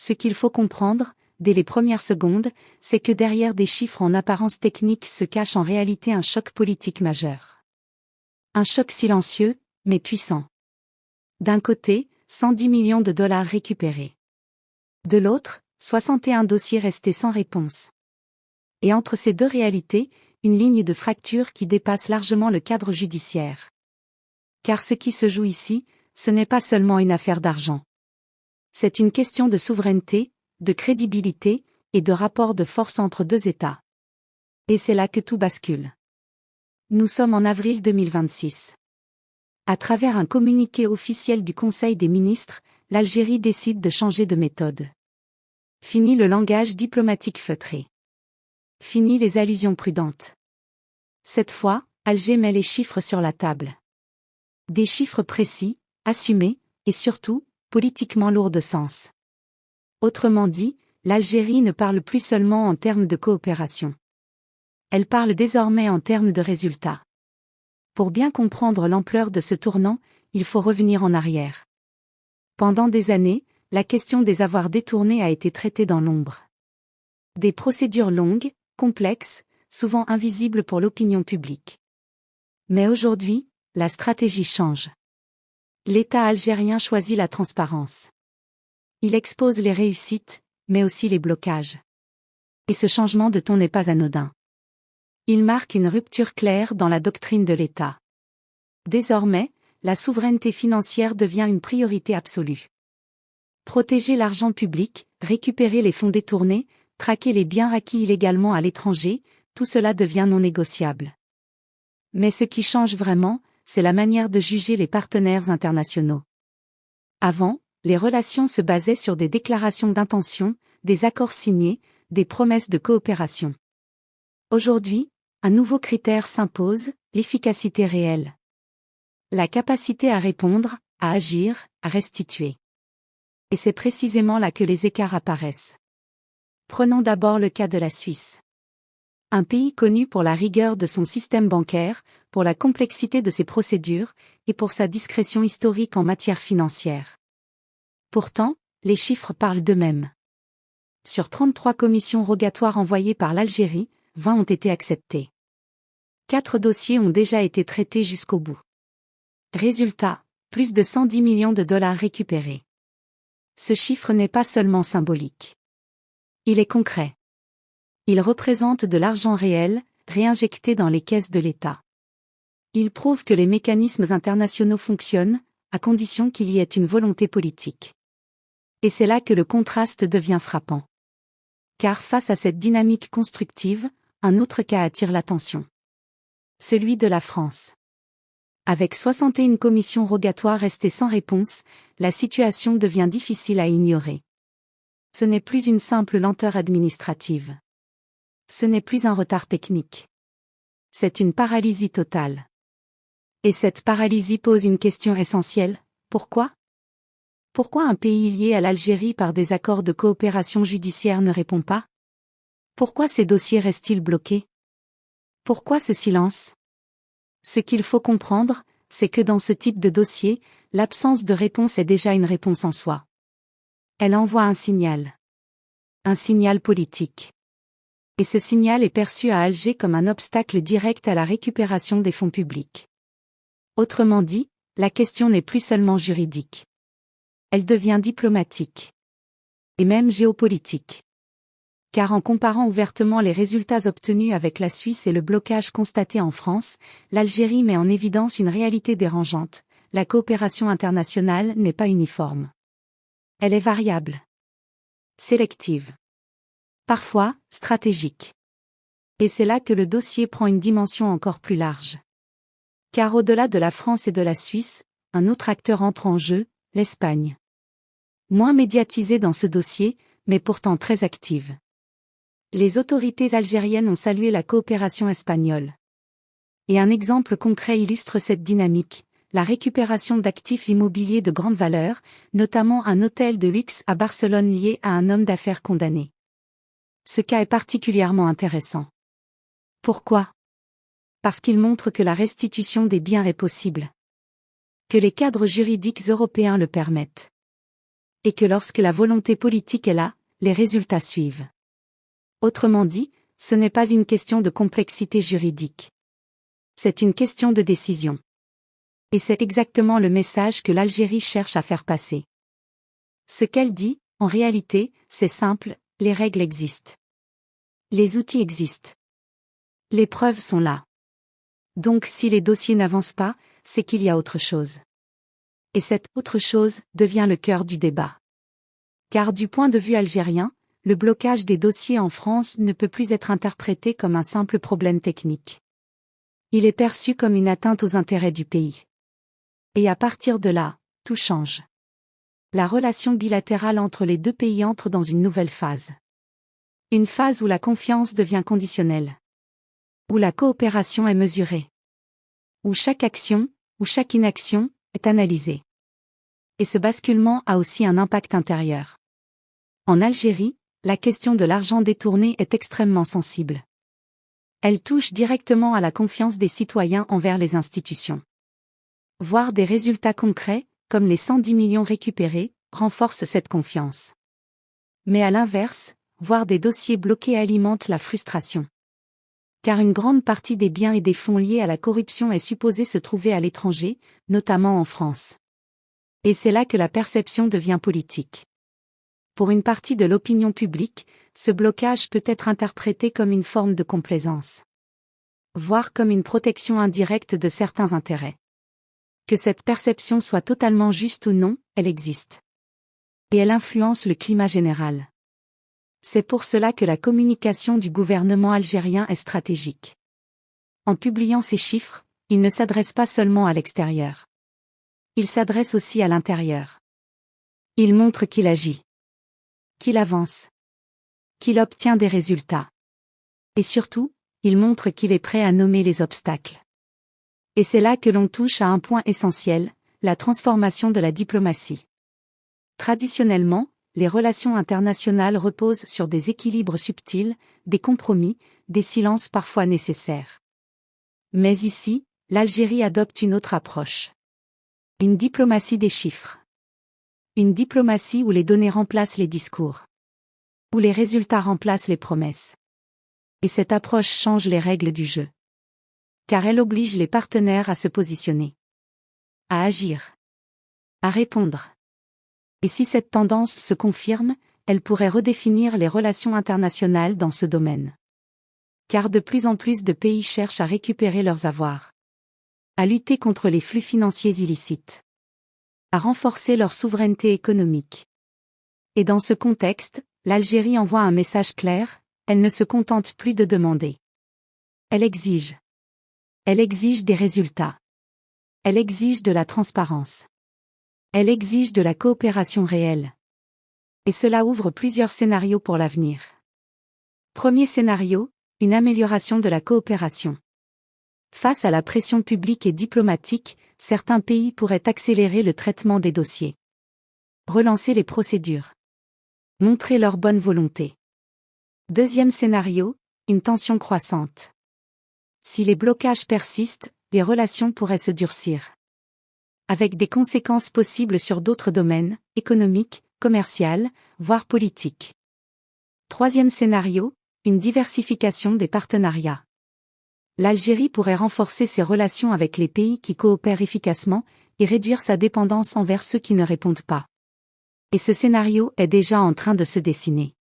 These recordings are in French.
Ce qu'il faut comprendre, dès les premières secondes, c'est que derrière des chiffres en apparence techniques se cache en réalité un choc politique majeur. Un choc silencieux, mais puissant. D'un côté, 110 millions de dollars récupérés. De l'autre, 61 dossiers restés sans réponse. Et entre ces deux réalités, une ligne de fracture qui dépasse largement le cadre judiciaire. Car ce qui se joue ici, ce n'est pas seulement une affaire d'argent. C'est une question de souveraineté, de crédibilité, et de rapport de force entre deux États. Et c'est là que tout bascule. Nous sommes en avril 2026. À travers un communiqué officiel du Conseil des ministres, l'Algérie décide de changer de méthode. Fini le langage diplomatique feutré. Fini les allusions prudentes. Cette fois, Alger met les chiffres sur la table. Des chiffres précis, assumés, et surtout, politiquement lourds de sens. Autrement dit, l'Algérie ne parle plus seulement en termes de coopération. Elle parle désormais en termes de résultats. Pour bien comprendre l'ampleur de ce tournant, il faut revenir en arrière. Pendant des années, la question des avoirs détournés a été traitée dans l'ombre. Des procédures longues, complexes, souvent invisibles pour l'opinion publique. Mais aujourd'hui, la stratégie change. L'État algérien choisit la transparence. Il expose les réussites, mais aussi les blocages. Et ce changement de ton n'est pas anodin. Il marque une rupture claire dans la doctrine de l'État. Désormais, la souveraineté financière devient une priorité absolue. Protéger l'argent public, récupérer les fonds détournés, traquer les biens acquis illégalement à l'étranger, tout cela devient non négociable. Mais ce qui change vraiment, c'est la manière de juger les partenaires internationaux. Avant, les relations se basaient sur des déclarations d'intention, des accords signés, des promesses de coopération. Aujourd'hui, un nouveau critère s'impose, l'efficacité réelle. La capacité à répondre, à agir, à restituer. Et c'est précisément là que les écarts apparaissent. Prenons d'abord le cas de la Suisse. Un pays connu pour la rigueur de son système bancaire, pour la complexité de ses procédures, et pour sa discrétion historique en matière financière. Pourtant, les chiffres parlent d'eux-mêmes. Sur 33 commissions rogatoires envoyées par l'Algérie, 20 ont été acceptées. 4 dossiers ont déjà été traités jusqu'au bout. Résultat, plus de 110 millions de dollars récupérés. Ce chiffre n'est pas seulement symbolique. Il est concret. Il représente de l'argent réel, réinjecté dans les caisses de l'État. Il prouve que les mécanismes internationaux fonctionnent, à condition qu'il y ait une volonté politique. Et c'est là que le contraste devient frappant. Car face à cette dynamique constructive, un autre cas attire l'attention. Celui de la France. Avec 61 commissions rogatoires restées sans réponse, la situation devient difficile à ignorer. Ce n'est plus une simple lenteur administrative. Ce n'est plus un retard technique. C'est une paralysie totale. Et cette paralysie pose une question essentielle, pourquoi ? Pourquoi un pays lié à l'Algérie par des accords de coopération judiciaire ne répond pas ? Pourquoi ces dossiers restent-ils bloqués ? Pourquoi ce silence ? Ce qu'il faut comprendre, c'est que dans ce type de dossier, l'absence de réponse est déjà une réponse en soi. Elle envoie un signal. Un signal politique. Et ce signal est perçu à Alger comme un obstacle direct à la récupération des fonds publics. Autrement dit, la question n'est plus seulement juridique. Elle devient diplomatique. Et même géopolitique. Car en comparant ouvertement les résultats obtenus avec la Suisse et le blocage constaté en France, l'Algérie met en évidence une réalité dérangeante. La coopération internationale n'est pas uniforme. Elle est variable. Sélective. Parfois, stratégique. Et c'est là que le dossier prend une dimension encore plus large. Car au-delà de la France et de la Suisse, un autre acteur entre en jeu, l'Espagne. Moins médiatisée dans ce dossier, mais pourtant très active. Les autorités algériennes ont salué la coopération espagnole. Et un exemple concret illustre cette dynamique, la récupération d'actifs immobiliers de grande valeur, notamment un hôtel de luxe à Barcelone lié à un homme d'affaires condamné. Ce cas est particulièrement intéressant. Pourquoi ? Parce qu'il montre que la restitution des biens est possible. Que les cadres juridiques européens le permettent. et que lorsque la volonté politique est là, les résultats suivent. Autrement dit, ce n'est pas une question de complexité juridique. C'est une question de décision. Et c'est exactement le message que l'Algérie cherche à faire passer. Ce qu'elle dit, en réalité, c'est simple, les règles existent. Les outils existent. Les preuves sont là. Donc si les dossiers n'avancent pas, c'est qu'il y a autre chose. Et cette autre chose devient le cœur du débat. Car du point de vue algérien, le blocage des dossiers en France ne peut plus être interprété comme un simple problème technique. Il est perçu comme une atteinte aux intérêts du pays. Et à partir de là, tout change. La relation bilatérale entre les deux pays entre dans une nouvelle phase. Une phase où la confiance devient conditionnelle. Où la coopération est mesurée. Où chaque action, ou chaque inaction, est analysée. Et ce basculement a aussi un impact intérieur. En Algérie, la question de l'argent détourné est extrêmement sensible. Elle touche directement à la confiance des citoyens envers les institutions. Voir des résultats concrets, comme les 110 millions récupérés, renforce cette confiance. Mais à l'inverse, voir des dossiers bloqués alimente la frustration. Car une grande partie des biens et des fonds liés à la corruption est supposée se trouver à l'étranger, notamment en France. Et c'est là que la perception devient politique. Pour une partie de l'opinion publique, ce blocage peut être interprété comme une forme de complaisance. Voire comme une protection indirecte de certains intérêts. Que cette perception soit totalement juste ou non, elle existe. Et elle influence le climat général. C'est pour cela que la communication du gouvernement algérien est stratégique. En publiant ces chiffres, il ne s'adresse pas seulement à l'extérieur. Il s'adresse aussi à l'intérieur. Il montre qu'il agit. Qu'il avance. Qu'il obtient des résultats. Et surtout, il montre qu'il est prêt à nommer les obstacles. Et c'est là que l'on touche à un point essentiel, la transformation de la diplomatie. Traditionnellement, les relations internationales reposent sur des équilibres subtils, des compromis, des silences parfois nécessaires. Mais ici, l'Algérie adopte une autre approche. Une diplomatie des chiffres. Une diplomatie où les données remplacent les discours. Où les résultats remplacent les promesses. Et cette approche change les règles du jeu. Car elle oblige les partenaires à se positionner. À agir. À répondre. Et si cette tendance se confirme, elle pourrait redéfinir les relations internationales dans ce domaine. Car de plus en plus de pays cherchent à récupérer leurs avoirs. À lutter contre les flux financiers illicites. À renforcer leur souveraineté économique. Et dans ce contexte, l'Algérie envoie un message clair, elle ne se contente plus de demander. Elle exige. Elle exige des résultats. Elle exige de la transparence. Elle exige de la coopération réelle. Et cela ouvre plusieurs scénarios pour l'avenir. Premier scénario, une amélioration de la coopération. Face à la pression publique et diplomatique, certains pays pourraient accélérer le traitement des dossiers. Relancer les procédures. Montrer leur bonne volonté. Deuxième scénario, une tension croissante. Si les blocages persistent, les relations pourraient se durcir. Avec des conséquences possibles sur d'autres domaines, économiques, commerciaux, voire politiques. Troisième scénario, une diversification des partenariats. L'Algérie pourrait renforcer ses relations avec les pays qui coopèrent efficacement et réduire sa dépendance envers ceux qui ne répondent pas. Et ce scénario est déjà en train de se dessiner.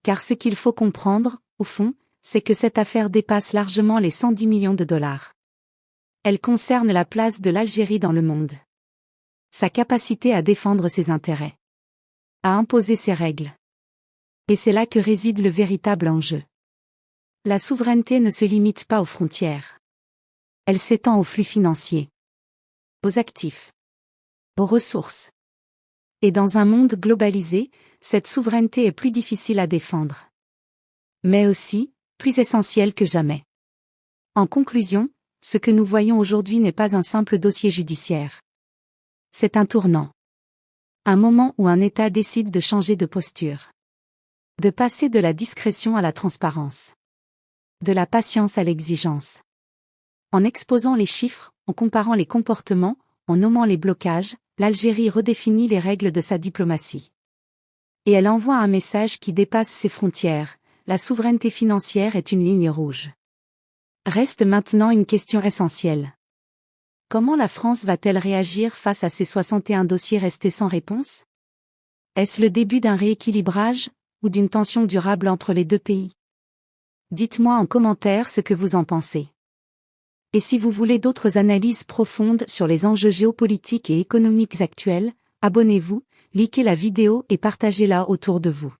Car ce qu'il faut comprendre, au fond, c'est que cette affaire dépasse largement les 110 millions de dollars. Elle concerne la place de l'Algérie dans le monde. Sa capacité à défendre ses intérêts. À imposer ses règles. Et c'est là que réside le véritable enjeu. La souveraineté ne se limite pas aux frontières. Elle s'étend aux flux financiers. Aux actifs. Aux ressources. Et dans un monde globalisé, cette souveraineté est plus difficile à défendre. Mais aussi, plus essentielle que jamais. En conclusion, ce que nous voyons aujourd'hui n'est pas un simple dossier judiciaire. C'est un tournant. Un moment où un État décide de changer de posture. De passer de la discrétion à la transparence. De la patience à l'exigence. En exposant les chiffres, en comparant les comportements, en nommant les blocages, l'Algérie redéfinit les règles de sa diplomatie. Et elle envoie un message qui dépasse ses frontières, la souveraineté financière est une ligne rouge. Reste maintenant une question essentielle. Comment la France va-t-elle réagir face à ces 61 dossiers restés sans réponse? Est-ce le début d'un rééquilibrage, ou d'une tension durable entre les deux pays? Dites-moi en commentaire ce que vous en pensez. Et si vous voulez d'autres analyses profondes sur les enjeux géopolitiques et économiques actuels, abonnez-vous, likez la vidéo et partagez-la autour de vous.